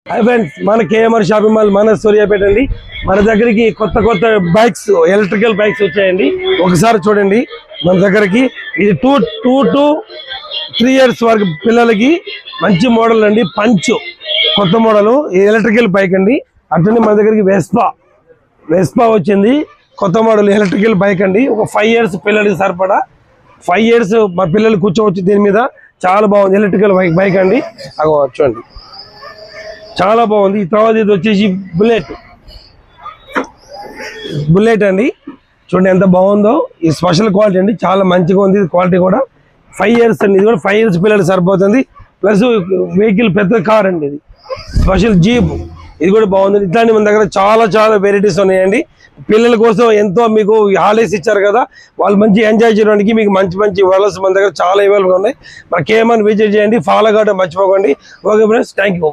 Hi friends, మన KMR shopping mall మన సూర్యాపేట అండి. మన దగ్గరికి కొత్త కొత్త బైక్స్, ఎలక్ట్రికల్ బైక్స్ వచ్చాయండి. ఒకసారి చూడండి మన దగ్గరికి. ఇది 2 to 3 years వరకు పిల్లలకి మంచి మోడల్ అండి. పంచ్ కొత్త మోడల్ ఎలక్ట్రికల్ బైక్ అండి. అట్లనే మన దగ్గరికి వెస్పా వచ్చింది, కొత్త మోడల్ ఎలక్ట్రికల్ బైక్ అండి. ఒక 5 years పిల్లలకి సరిపడా 5 years మా పిల్లలు కూర్చోవచ్చు దీని మీద. చాలా బాగుంది ఎలక్ట్రికల్ బైక్ అండి. అగో చూడండి, చాలా బాగుంది. ఈ తర్వాత ఇది వచ్చేసి బుల్లెట్ అండి. చూడండి ఎంత బాగుందో. ఈ స్పెషల్ క్వాలిటీ అండి, చాలా మంచిగా ఉంది క్వాలిటీ కూడా. 5 years అండి. ఇది కూడా 5 years పిల్లలు సరిపోతుంది. ప్లస్ వెహికల్ పెద్ద కార్ అండి. ఇది స్పెషల్ జీప్, ఇది కూడా బాగుంది. ఇట్లాంటి మన దగ్గర చాలా వెరైటీస్ ఉన్నాయండి. పిల్లల కోసం ఎంతో మీకు హాలిడేస్ ఇచ్చారు కదా, వాళ్ళు మంచి ఎంజాయ్ చేయడానికి మీకు మంచి మోడల్స్ మన దగ్గర చాలా అవైలబుల్ ఉన్నాయి. మన కేఎంఆర్ విజిట్ చేయండి, ఫాలో కావడం మర్చిపోకండి. Okay friends, thank you.